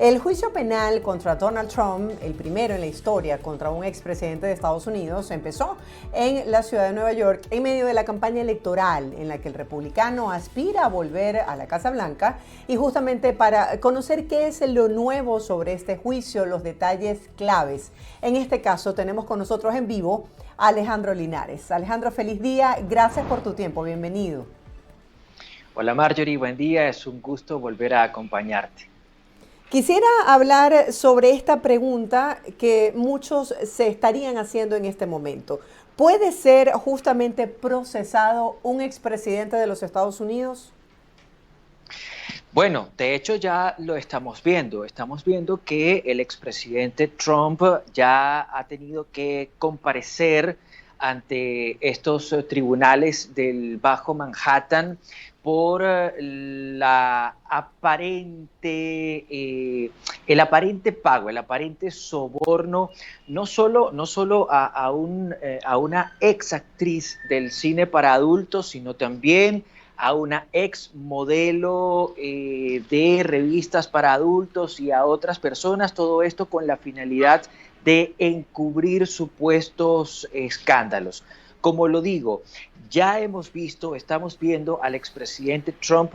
El juicio penal contra Donald Trump, el primero en la historia contra un expresidente de Estados Unidos, empezó en la ciudad de Nueva York en medio de la campaña electoral en la que el republicano aspira a volver a la Casa Blanca, y justamente para conocer qué es lo nuevo sobre este juicio, los detalles claves. En este caso tenemos con nosotros en vivo a Alejandro Linares. Alejandro, feliz día, gracias por tu tiempo, bienvenido. Hola Marjorie, buen día, es un gusto volver a acompañarte. Quisiera hablar sobre esta pregunta que muchos se estarían haciendo en este momento. ¿Puede ser justamente procesado un expresidente de los Estados Unidos? Bueno, de hecho ya lo estamos viendo. Estamos viendo que el expresidente Trump ya ha tenido que comparecer ante estos tribunales del Bajo Manhattan por el aparente pago, el aparente soborno, no solo a una ex actriz del cine para adultos, sino también a una ex modelo de revistas para adultos y a otras personas, todo esto con la finalidad de encubrir supuestos escándalos. Como lo digo, ya estamos viendo al expresidente Trump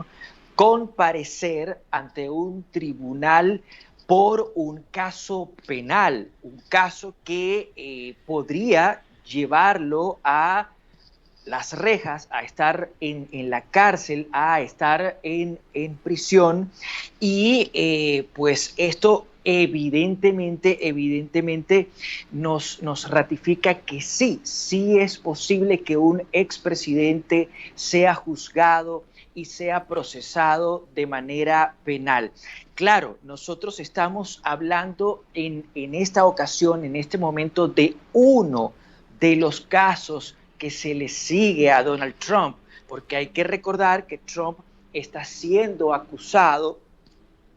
comparecer ante un tribunal por un caso penal, un caso que podría llevarlo a las rejas, a estar en la cárcel, a estar en prisión, y pues esto evidentemente nos ratifica que sí es posible que un expresidente sea juzgado y sea procesado de manera penal. Claro, nosotros estamos hablando en esta ocasión, en este momento, de uno de los casos que se le sigue a Donald Trump, porque hay que recordar que Trump está siendo acusado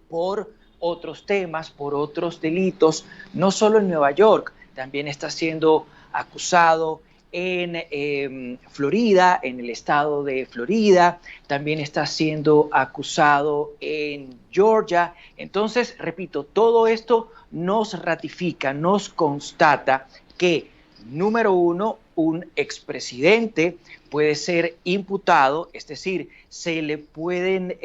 por otros temas, por otros delitos, no solo en Nueva York, también está siendo acusado en Florida, en el estado de Florida, también está siendo acusado en Georgia. Entonces, repito, todo esto nos ratifica, nos constata que, número uno, un expresidente puede ser imputado, es decir, puede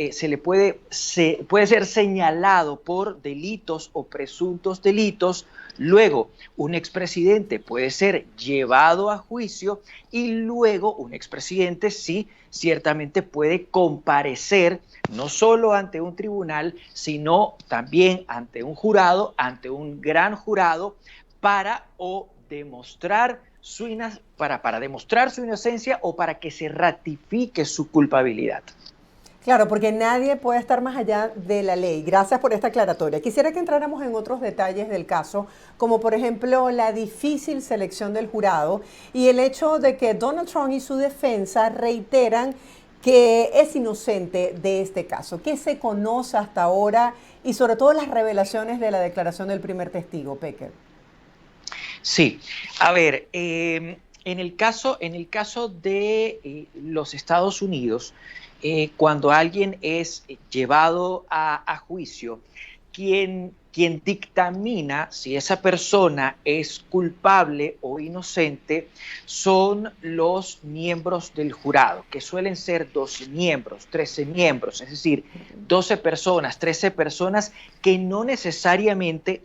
ser señalado por delitos o presuntos delitos. Luego, un expresidente puede ser llevado a juicio y luego un expresidente sí ciertamente puede comparecer no solo ante un tribunal, sino también ante un jurado, ante un gran jurado, para demostrar para demostrar su inocencia o para que se ratifique su culpabilidad. Claro, porque nadie puede estar más allá de la ley. Gracias por esta aclaratoria. Quisiera que entráramos en otros detalles del caso, como por ejemplo la difícil selección del jurado y el hecho de que Donald Trump y su defensa reiteran que es inocente de este caso. ¿Qué se conoce hasta ahora y sobre todo las revelaciones de la declaración del primer testigo, Pecker? Sí, a ver, en el caso de los Estados Unidos, cuando alguien es llevado a juicio, quien dictamina si esa persona es culpable o inocente son los miembros del jurado, que suelen ser 12 miembros, 13 miembros, es decir, 12 personas, 13 personas que no necesariamente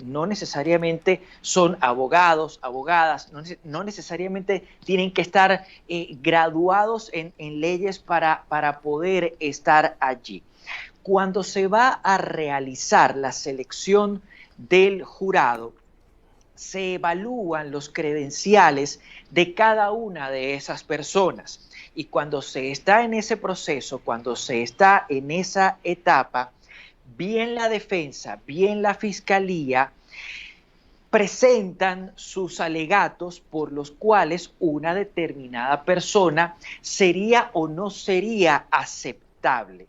son abogados, abogadas, no necesariamente tienen que estar graduados en leyes para poder estar allí. Cuando se va a realizar la selección del jurado, se evalúan los credenciales de cada una de esas personas. Y cuando se está en ese proceso, cuando se está en esa etapa, bien la defensa, bien la fiscalía presentan sus alegatos por los cuales una determinada persona sería o no sería aceptable.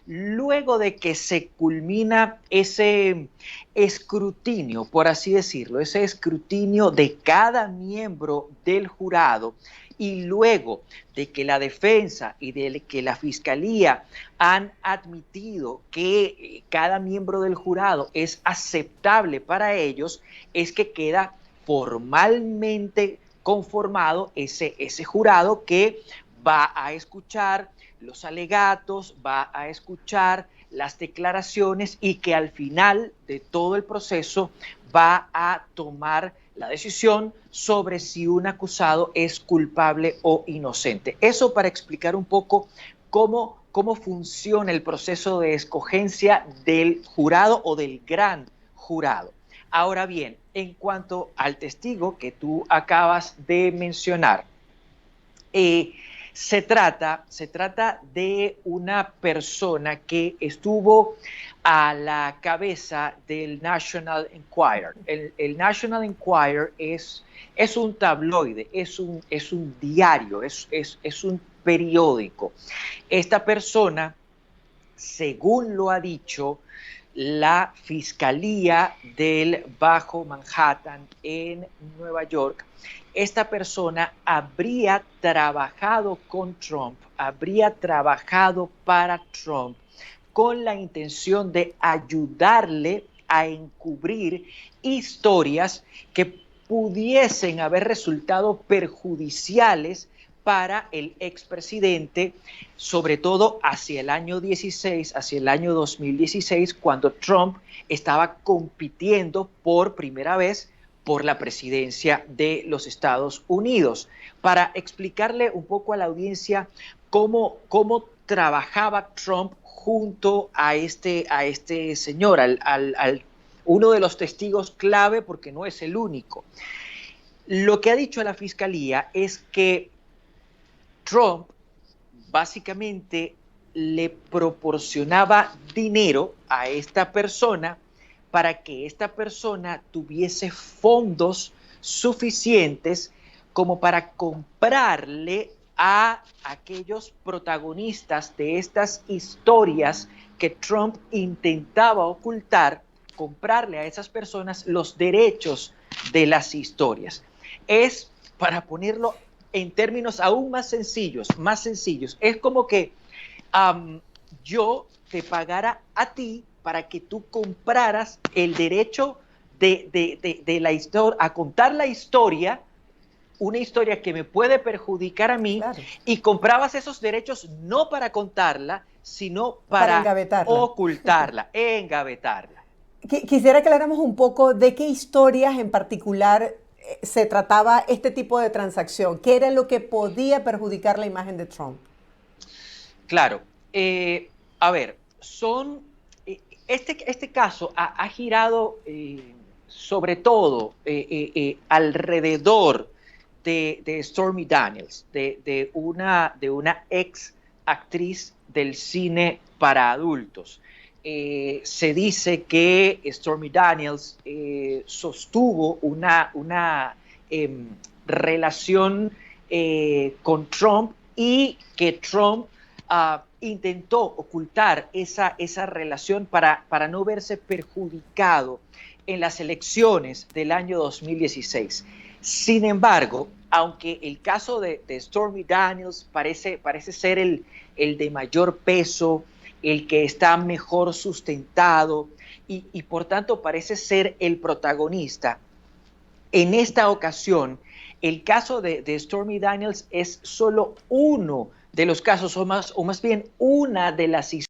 luego de que se culmina ese escrutinio, por así decirlo, ese escrutinio de cada miembro del jurado, y luego de que la defensa y de que la fiscalía han admitido que cada miembro del jurado es aceptable para ellos, es que queda formalmente conformado ese jurado que va a escuchar los alegatos, va a escuchar las declaraciones y que al final de todo el proceso va a tomar la decisión sobre si un acusado es culpable o inocente. Eso para explicar un poco cómo funciona el proceso de escogencia del jurado o del gran jurado. Ahora bien, en cuanto al testigo que tú acabas de mencionar, se trata de una persona que estuvo a la cabeza del National Enquirer. El National Enquirer es un tabloide, es un diario, es un periódico. Esta persona, según lo ha dicho la Fiscalía del Bajo Manhattan en Nueva York, esta persona habría trabajado con Trump, habría trabajado para Trump con la intención de ayudarle a encubrir historias que pudiesen haber resultado perjudiciales para el expresidente, sobre todo hacia el año 16, hacia el año 2016, cuando Trump estaba compitiendo por primera vez por la presidencia de los Estados Unidos. Para explicarle un poco a la audiencia cómo trabajaba Trump junto a este señor, uno de los testigos clave, porque no es el único. Lo que ha dicho la Fiscalía es que Trump básicamente le proporcionaba dinero a esta persona para que esta persona tuviese fondos suficientes como para comprarle a aquellos protagonistas de estas historias que Trump intentaba ocultar, comprarle a esas personas los derechos de las historias. Es, para ponerlo en términos aún más sencillos, es como que yo te pagara a ti para que tú compraras el derecho de la historia, a contar la historia, una historia que me puede perjudicar a mí, claro, y comprabas esos derechos no para contarla, sino para ocultarla, engavetarla. Quisiera que habláramos un poco de qué historias en particular se trataba este tipo de transacción. ¿Qué era lo que podía perjudicar la imagen de Trump? Claro. A ver, este caso ha girado sobre todo alrededor de Stormy Daniels, de una ex actriz del cine para adultos. Se dice que Stormy Daniels sostuvo una relación con Trump y que Trump intentó ocultar esa relación para no verse perjudicado en las elecciones del año 2016. Sin embargo, aunque el caso de Stormy Daniels parece ser el de mayor peso, el que está mejor sustentado y por tanto parece ser el protagonista, en esta ocasión el caso de Stormy Daniels es solo uno de los casos, o más bien una de las historias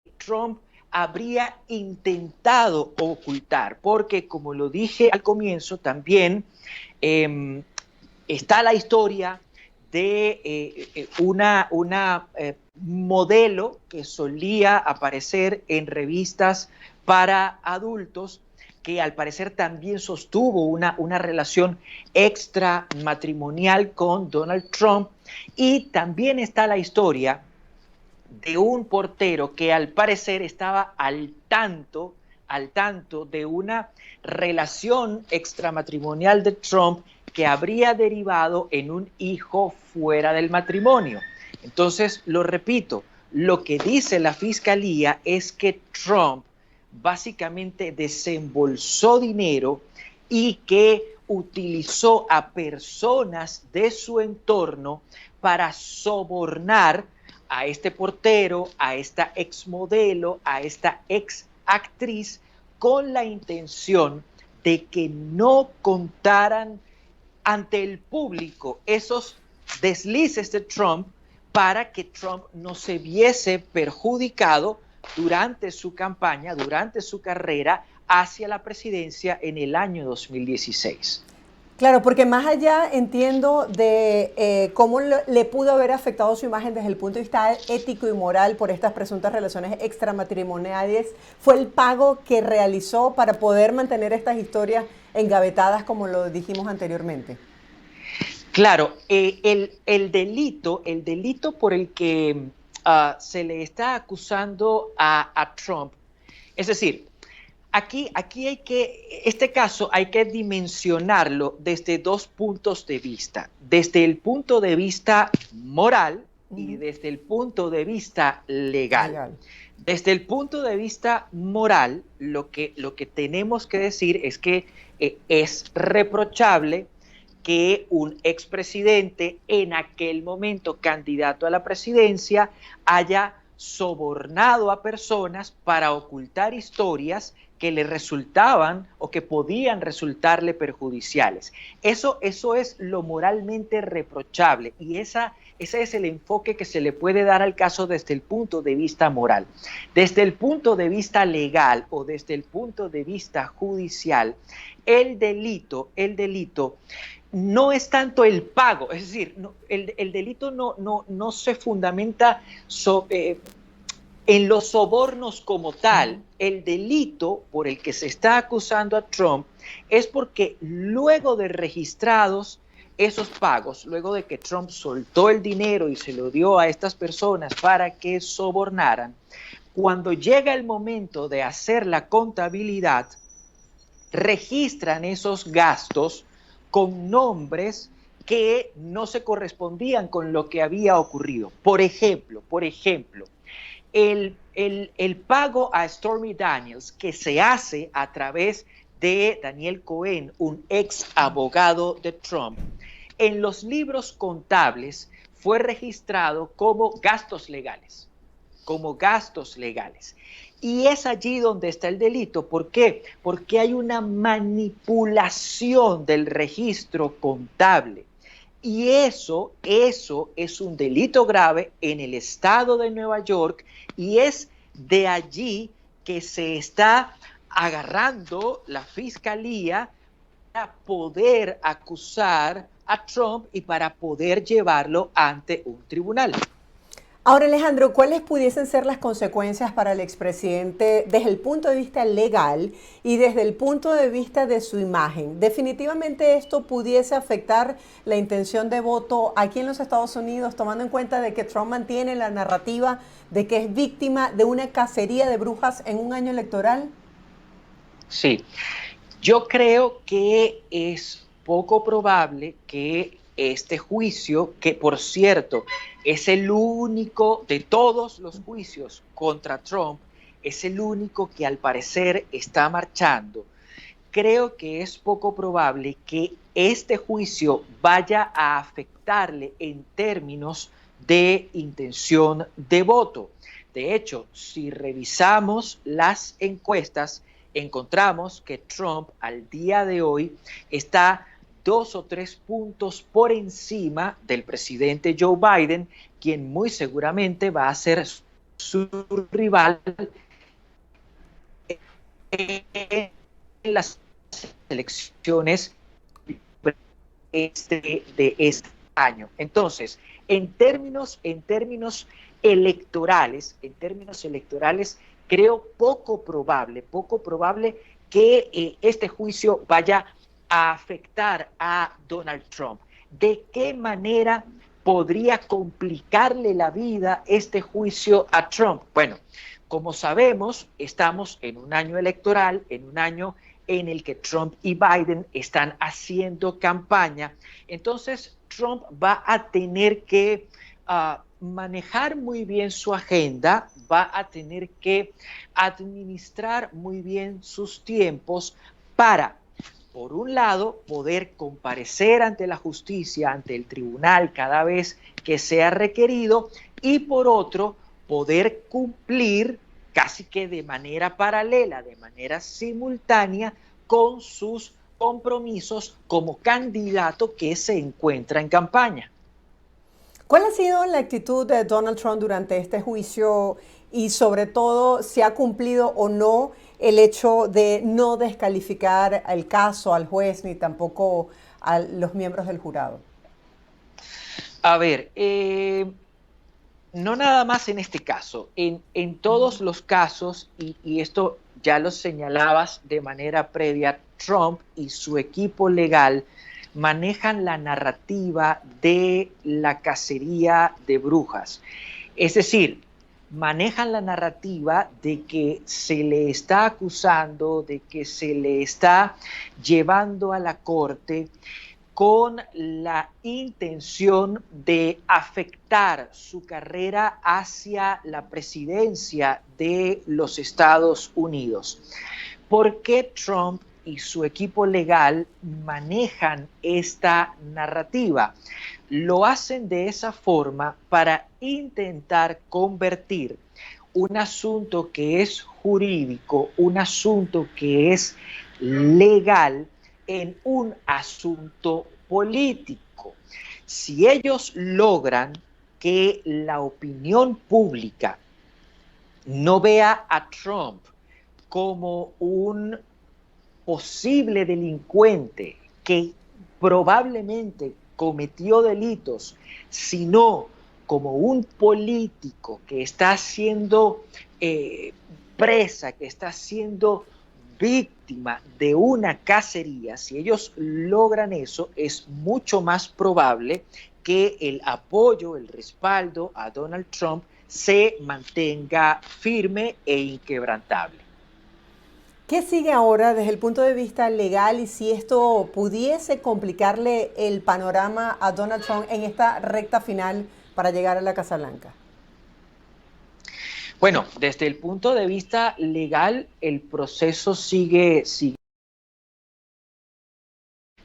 que Trump habría intentado ocultar, porque como lo dije al comienzo, también está la historia de una modelo que solía aparecer en revistas para adultos, que al parecer también sostuvo una relación extramatrimonial con Donald Trump, y también está la historia de un portero que al parecer estaba al tanto de una relación extramatrimonial de Trump que habría derivado en un hijo fuera del matrimonio. Entonces, lo repito, lo que dice la fiscalía es que Trump básicamente desembolsó dinero y que utilizó a personas de su entorno para sobornar a este portero, a esta exmodelo, a esta ex actriz, con la intención de que no contaran ante el público esos deslices de Trump para que Trump no se viese perjudicado durante su campaña, durante su carrera hacia la presidencia en el año 2016. Claro, porque más allá entiendo de cómo le pudo haber afectado su imagen desde el punto de vista ético y moral por estas presuntas relaciones extramatrimoniales, fue el pago que realizó para poder mantener estas historias engavetadas, como lo dijimos anteriormente. Claro, el delito por el que se le está acusando a Trump, es decir, aquí este caso hay que dimensionarlo desde dos puntos de vista, desde el punto de vista moral y desde el punto de vista legal. Desde el punto de vista moral, lo que tenemos que decir es que es reprochable que un expresidente, en aquel momento candidato a la presidencia, haya sobornado a personas para ocultar historias que le resultaban o que podían resultarle perjudiciales. Eso es lo moralmente reprochable y ese es el enfoque que se le puede dar al caso desde el punto de vista moral. Desde el punto de vista legal o desde el punto de vista judicial, el delito no es tanto el pago, es decir, el delito no se fundamenta en los sobornos como tal. El delito por el que se está acusando a Trump es porque luego de registrados esos pagos, luego de que Trump soltó el dinero y se lo dio a estas personas para que sobornaran, cuando llega el momento de hacer la contabilidad, registran esos gastos con nombres que no se correspondían con lo que había ocurrido. Por ejemplo, el pago a Stormy Daniels que se hace a través de Daniel Cohen, un ex abogado de Trump, en los libros contables fue registrado como gastos legales. Y es allí donde está el delito. ¿Por qué? Porque hay una manipulación del registro contable. Y eso es un delito grave en el estado de Nueva York y es de allí que se está agarrando la fiscalía para poder acusar a Trump y para poder llevarlo ante un tribunal. Ahora, Alejandro, ¿cuáles pudiesen ser las consecuencias para el expresidente desde el punto de vista legal y desde el punto de vista de su imagen? ¿Definitivamente esto pudiese afectar la intención de voto aquí en los Estados Unidos, tomando en cuenta de que Trump mantiene la narrativa de que es víctima de una cacería de brujas en un año electoral? Sí, yo creo que es poco probable que este juicio, que por cierto es el único de todos los juicios contra Trump, es el único que al parecer está marchando. Creo que es poco probable que este juicio vaya a afectarle en términos de intención de voto. De hecho, si revisamos las encuestas, encontramos que Trump al día de hoy está 2 o 3 puntos por encima del presidente Joe Biden, quien muy seguramente va a ser su rival en las elecciones de este año. Entonces, en términos electorales, creo poco probable que este juicio vaya a afectar a Donald Trump. ¿De qué manera podría complicarle la vida este juicio a Trump? Bueno, como sabemos, estamos en un año electoral, en un año en el que Trump y Biden están haciendo campaña. Entonces, Trump va a tener que manejar muy bien su agenda, va a tener que administrar muy bien sus tiempos para, por un lado, poder comparecer ante la justicia, ante el tribunal cada vez que sea requerido, y por otro, poder cumplir casi que de manera paralela, de manera simultánea, con sus compromisos como candidato que se encuentra en campaña. ¿Cuál ha sido la actitud de Donald Trump durante este juicio y sobre todo si ha cumplido o no el hecho de no descalificar el caso al juez ni tampoco a los miembros del jurado? A ver, no nada más en este caso, en todos los casos, y esto ya lo señalabas de manera previa, Trump y su equipo legal manejan la narrativa de la cacería de brujas. Es decir, manejan la narrativa de que se le está acusando, de que se le está llevando a la corte con la intención de afectar su carrera hacia la presidencia de los Estados Unidos. ¿Por qué Trump y su equipo legal manejan esta narrativa? Lo hacen de esa forma para intentar convertir un asunto que es jurídico, un asunto que es legal, en un asunto político. Si ellos logran que la opinión pública no vea a Trump como un posible delincuente que probablemente cometió delitos, sino como un político que está siendo presa, que está siendo víctima de una cacería, si ellos logran eso, es mucho más probable que el apoyo, el respaldo a Donald Trump se mantenga firme e inquebrantable. ¿Qué sigue ahora desde el punto de vista legal y si esto pudiese complicarle el panorama a Donald Trump en esta recta final para llegar a la Casa Blanca? Bueno, desde el punto de vista legal, el proceso sigue.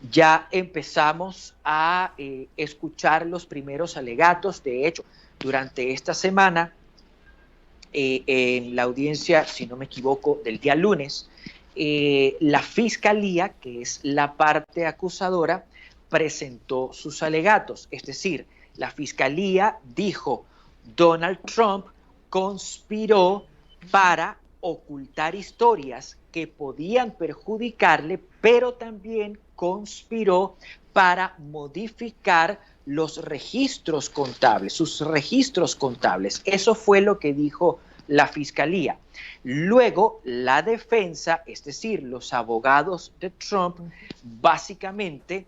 Ya empezamos a escuchar los primeros alegatos. De hecho, durante esta semana, en la audiencia, si no me equivoco, del día lunes, la Fiscalía, que es la parte acusadora, presentó sus alegatos. Es decir, la Fiscalía dijo, Donald Trump conspiró para ocultar historias que podían perjudicarle, pero también conspiró para modificar los registros contables, sus registros contables. Eso fue lo que dijo la Fiscalía. Luego, la defensa, es decir, los abogados de Trump, básicamente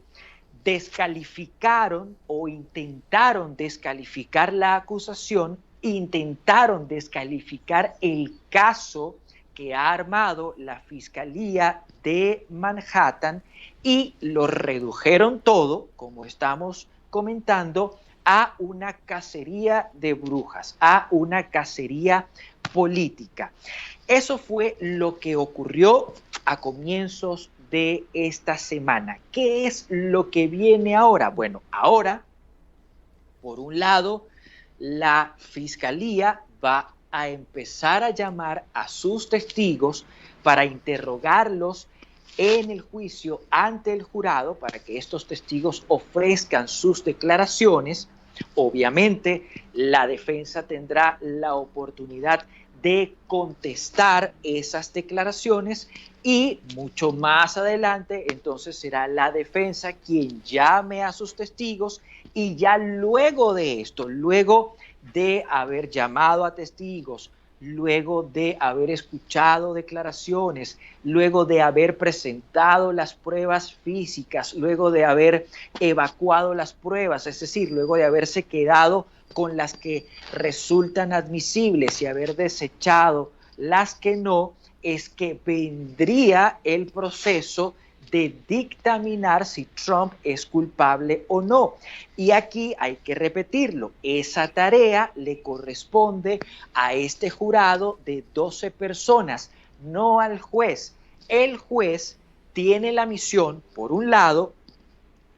descalificaron o intentaron descalificar la acusación, intentaron descalificar el caso que ha armado la Fiscalía de Manhattan y lo redujeron todo, como estamos comentando, a una cacería de brujas, a una cacería política. Eso fue lo que ocurrió a comienzos de esta semana. ¿Qué es lo que viene ahora? Bueno, ahora, por un lado, la Fiscalía va a empezar a llamar a sus testigos para interrogarlos en el juicio ante el jurado, para que estos testigos ofrezcan sus declaraciones. Obviamente, la defensa tendrá la oportunidad de contestar esas declaraciones y mucho más adelante, entonces será la defensa quien llame a sus testigos y ya luego de esto, luego de haber llamado a testigos, luego de haber escuchado declaraciones, luego de haber presentado las pruebas físicas, luego de haber evacuado las pruebas, es decir, luego de haberse quedado con las que resultan admisibles y haber desechado las que no, es que vendría el proceso de dictaminar si Trump es culpable o no. Y aquí hay que repetirlo, esa tarea le corresponde a este jurado de 12 personas, no al juez. El juez tiene la misión, por un lado,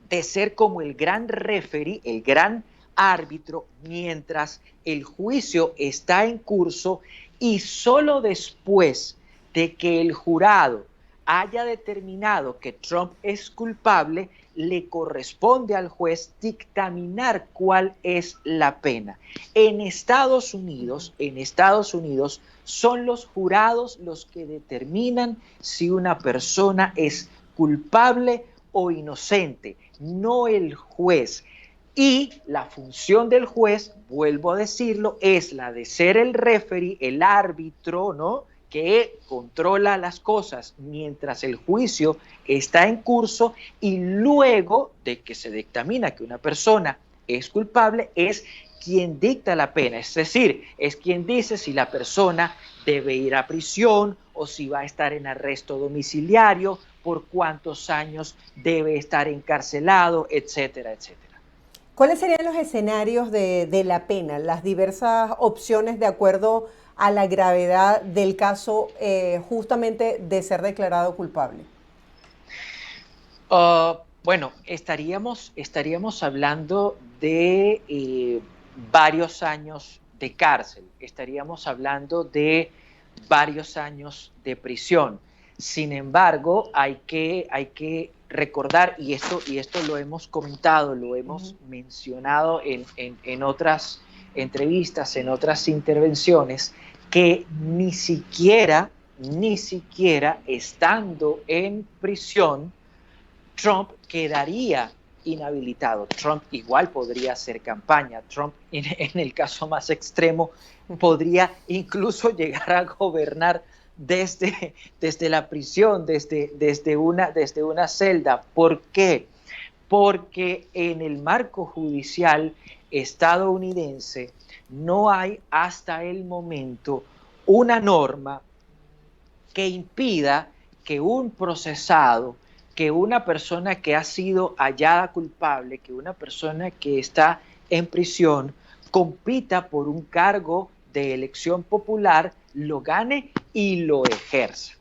de ser como el gran referee, el gran árbitro, mientras el juicio está en curso, y solo después de que el jurado haya determinado que Trump es culpable, le corresponde al juez dictaminar cuál es la pena. En Estados Unidos, son los jurados los que determinan si una persona es culpable o inocente, no el juez. Y la función del juez, vuelvo a decirlo, es la de ser el referee, el árbitro, ¿no?, que controla las cosas mientras el juicio está en curso, y luego de que se dictamina que una persona es culpable, es quien dicta la pena, es decir, es quien dice si la persona debe ir a prisión o si va a estar en arresto domiciliario, por cuántos años debe estar encarcelado, etcétera, etcétera. ¿Cuáles serían los escenarios de la pena, las diversas opciones de acuerdo a la gravedad del caso, justamente de ser declarado culpable? Bueno, estaríamos hablando de varios años de cárcel, estaríamos hablando de varios años de prisión. Sin embargo, hay que recordar, y esto lo hemos comentado, lo hemos mencionado en otras entrevistas, en otras intervenciones, que ni siquiera estando en prisión, Trump quedaría inhabilitado. Trump igual podría hacer campaña. Trump, en el caso más extremo, podría incluso llegar a gobernar desde la prisión, desde una celda. ¿Por qué? Porque en el marco judicial estadounidense no hay hasta el momento una norma que impida que un procesado, que una persona que ha sido hallada culpable, que una persona que está en prisión, compita por un cargo de elección popular, lo gane y lo ejerza.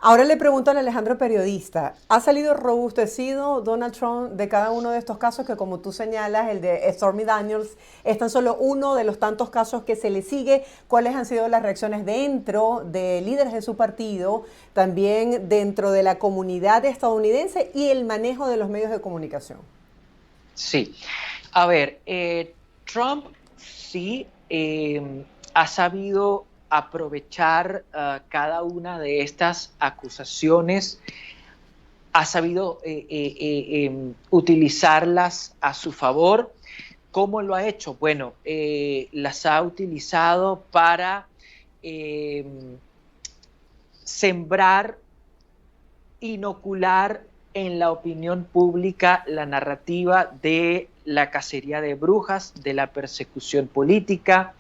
Ahora le pregunto al Alejandro periodista, ¿ha salido robustecido Donald Trump de cada uno de estos casos que, como tú señalas, el de Stormy Daniels es tan solo uno de los tantos casos que se le sigue? ¿Cuáles han sido las reacciones dentro de líderes de su partido, también dentro de la comunidad estadounidense y el manejo de los medios de comunicación? Sí, a ver, Trump sí ha sabido aprovechar cada una de estas acusaciones, ha sabido utilizarlas a su favor. ¿Cómo lo ha hecho? Bueno, las ha utilizado para sembrar, inocular en la opinión pública la narrativa de la cacería de brujas, de la persecución política.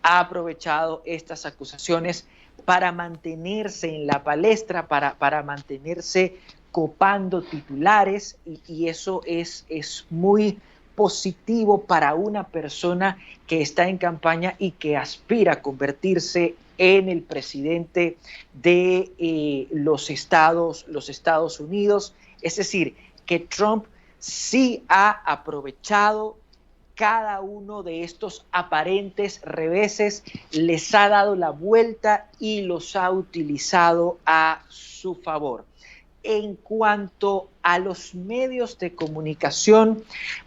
Ha aprovechado estas acusaciones para mantenerse en la palestra, para mantenerse copando titulares, y eso es muy positivo para una persona que está en campaña y que aspira a convertirse en el presidente de los Estados Unidos. Es decir, que Trump sí ha aprovechado cada uno de estos aparentes reveses, les ha dado la vuelta y los ha utilizado a su favor. En cuanto a los medios de comunicación,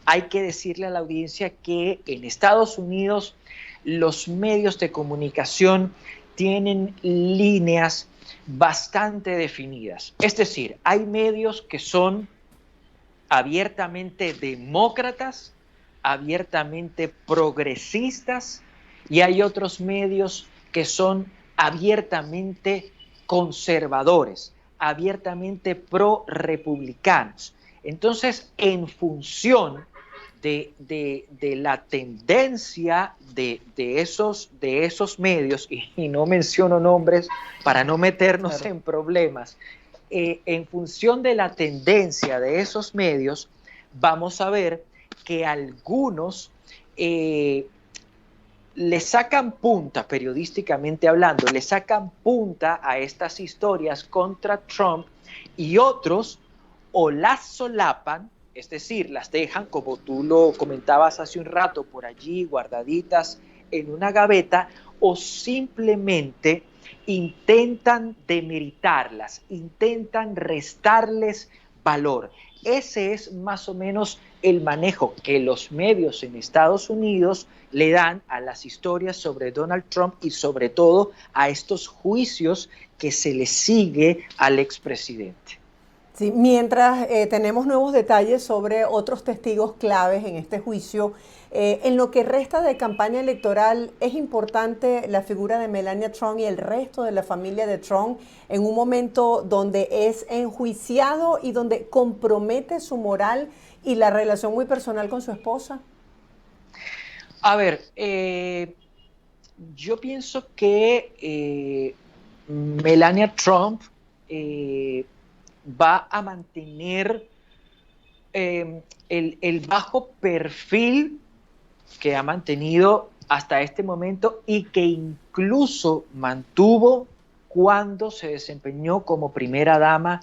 hay que decirle a la audiencia que en Estados Unidos los medios de comunicación tienen líneas bastante definidas. Es decir, hay medios que son abiertamente demócratas, abiertamente progresistas, y hay otros medios que son abiertamente conservadores, abiertamente pro-republicanos. Entonces, en función de la tendencia de esos medios, y no menciono nombres para no meternos en problemas, en función de la tendencia de esos medios, vamos a ver que algunos le sacan punta, periodísticamente hablando, le sacan punta a estas historias contra Trump y otros o las solapan, es decir, las dejan, como tú lo comentabas hace un rato, por allí guardaditas en una gaveta, o simplemente intentan demeritarlas, intentan restarles valor. Ese es más o menos el manejo que los medios en Estados Unidos le dan a las historias sobre Donald Trump y sobre todo a estos juicios que se le sigue al expresidente. Sí, mientras tenemos nuevos detalles sobre otros testigos claves en este juicio, en lo que resta de campaña electoral, es importante la figura de Melania Trump y el resto de la familia de Trump en un momento donde es enjuiciado y donde compromete su moral y la relación muy personal con su esposa. A ver, yo pienso que Melania Trump va a mantener el bajo perfil que ha mantenido hasta este momento y que incluso mantuvo cuando se desempeñó como primera dama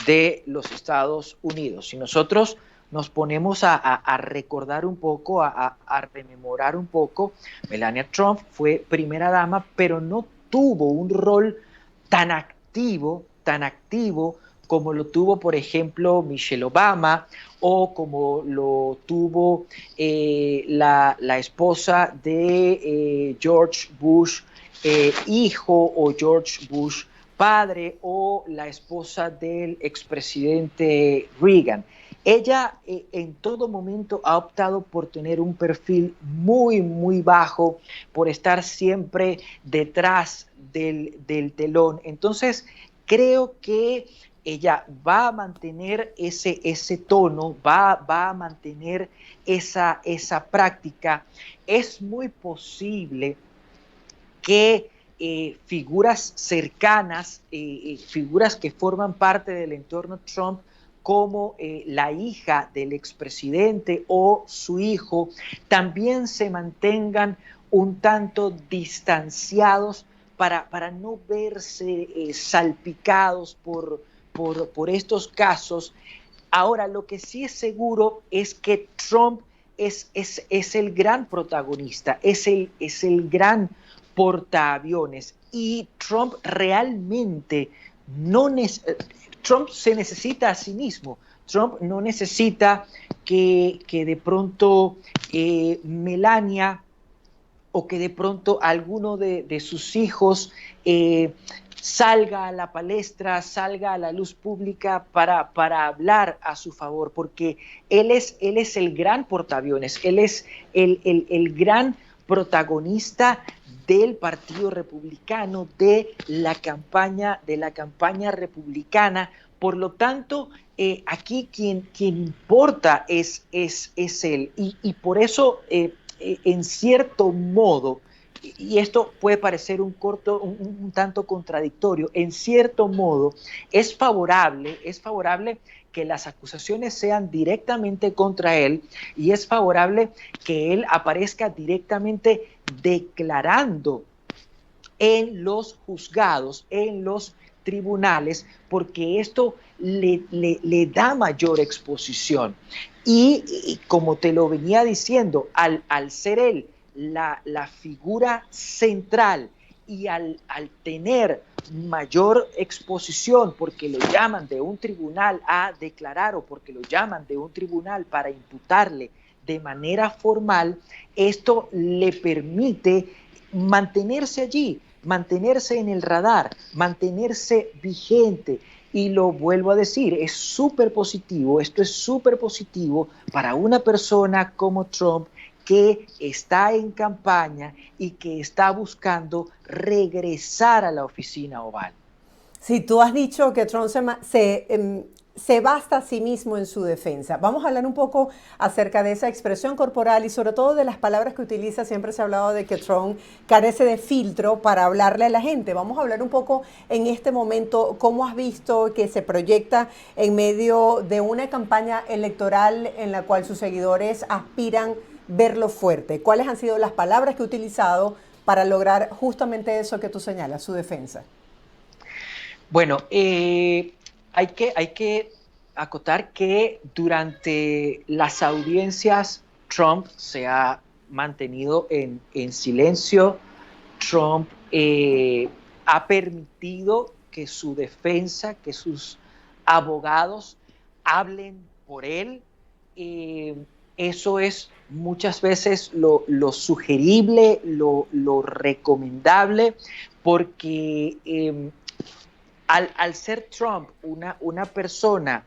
de los Estados Unidos. Si nosotros nos ponemos a recordar un poco, a rememorar un poco, Melania Trump fue primera dama, pero no tuvo un rol tan activo como lo tuvo, por ejemplo, Michelle Obama o como lo tuvo la esposa de George Bush hijo o George Bush padre o la esposa del expresidente Reagan. Ella en todo momento ha optado por tener un perfil muy, muy bajo, por estar siempre detrás del telón. Entonces, creo que ella va a mantener ese tono, va a mantener esa práctica. Es muy posible que figuras cercanas, figuras que forman parte del entorno Trump, como la hija del expresidente o su hijo, también se mantengan un tanto distanciados para no verse salpicados por estos casos. Ahora, lo que sí es seguro es que Trump es el gran protagonista, es el gran portaaviones y Trump realmente Trump se necesita a sí mismo. Trump no necesita que de pronto Melania o que de pronto alguno de sus hijos salga a la palestra, salga a la luz pública para hablar a su favor, porque él es el gran portaaviones, él es el gran protagonista del Partido Republicano, de la campaña republicana. Por lo tanto, aquí quien importa es él. Y por eso, en cierto modo, y esto puede parecer un tanto contradictorio, en cierto modo es favorable que las acusaciones sean directamente contra él y es favorable que él aparezca directamente declarando en los juzgados, en los tribunales, porque esto le da mayor exposición. Y como te lo venía diciendo, al ser él la figura central y al tener mayor exposición porque lo llaman de un tribunal a declarar o porque lo llaman de un tribunal para imputarle de manera formal, esto le permite mantenerse allí, mantenerse en el radar, mantenerse vigente. Y lo vuelvo a decir, es súper positivo, esto es súper positivo para una persona como Trump que está en campaña y que está buscando regresar a la oficina oval. Si tú has dicho que Trump se basta a sí mismo en su defensa. Vamos a hablar un poco acerca de esa expresión corporal y sobre todo de las palabras que utiliza. Siempre se ha hablado de que Trump carece de filtro para hablarle a la gente. Vamos a hablar un poco en este momento cómo has visto que se proyecta en medio de una campaña electoral en la cual sus seguidores aspiran verlo fuerte. ¿Cuáles han sido las palabras que ha utilizado para lograr justamente eso que tú señalas, su defensa? Bueno, hay que acotar que durante las audiencias Trump se ha mantenido en silencio. Trump ha permitido que su defensa, que sus abogados hablen por él. Eso es muchas veces lo sugerible, lo recomendable, porque al ser Trump una persona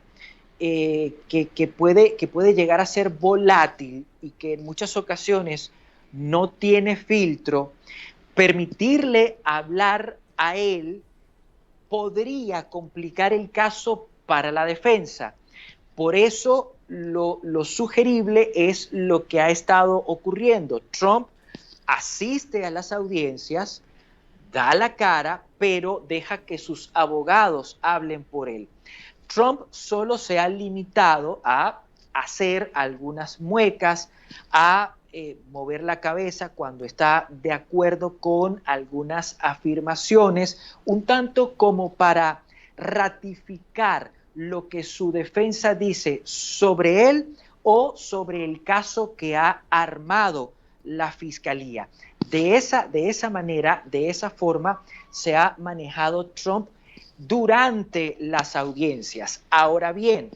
que puede llegar a ser volátil y que en muchas ocasiones no tiene filtro, permitirle hablar a él podría complicar el caso para la defensa. Por eso lo sugerible es lo que ha estado ocurriendo. Trump asiste a las audiencias, da la cara, pero deja que sus abogados hablen por él. Trump solo se ha limitado a hacer algunas muecas, a mover la cabeza cuando está de acuerdo con algunas afirmaciones, un tanto como para ratificar lo que su defensa dice sobre él o sobre el caso que ha armado la fiscalía. De esa manera, de esa forma, se ha manejado Trump durante las audiencias. Ahora bien,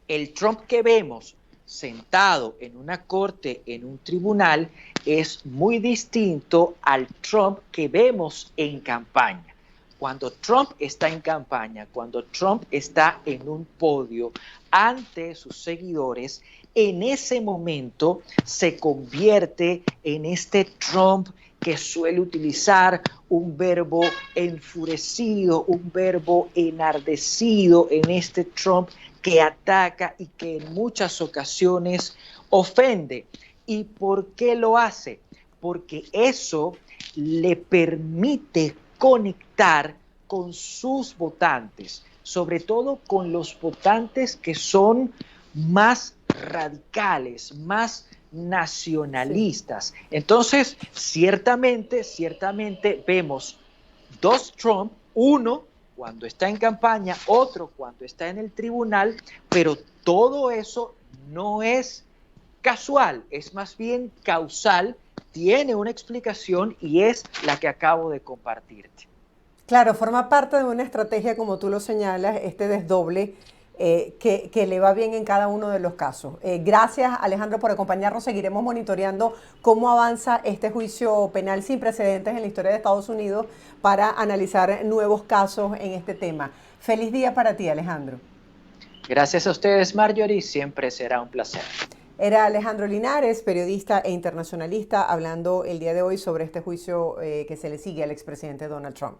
el Trump que vemos sentado en una corte, en un tribunal, es muy distinto al Trump que vemos en campaña. Cuando Trump está en campaña, cuando Trump está en un podio ante sus seguidores, en ese momento se convierte en este Trump que suele utilizar un verbo enfurecido, un verbo enardecido, en este Trump que ataca y que en muchas ocasiones ofende. ¿Y por qué lo hace? Porque eso le permite conectar con sus votantes, sobre todo con los votantes que son más radicales, más nacionalistas. Sí. Entonces, ciertamente vemos dos Trump, uno cuando está en campaña, otro cuando está en el tribunal, pero todo eso no es casual, es más bien causal, tiene una explicación y es la que acabo de compartirte. Claro, forma parte de una estrategia, como tú lo señalas, este desdoble que le va bien en cada uno de los casos. Gracias, Alejandro, por acompañarnos. Seguiremos monitoreando cómo avanza este juicio penal sin precedentes en la historia de Estados Unidos para analizar nuevos casos en este tema. Feliz día para ti, Alejandro. Gracias a ustedes, Marjorie. Siempre será un placer. Era Alejandro Linares, periodista e internacionalista, hablando el día de hoy sobre este juicio que se le sigue al expresidente Donald Trump.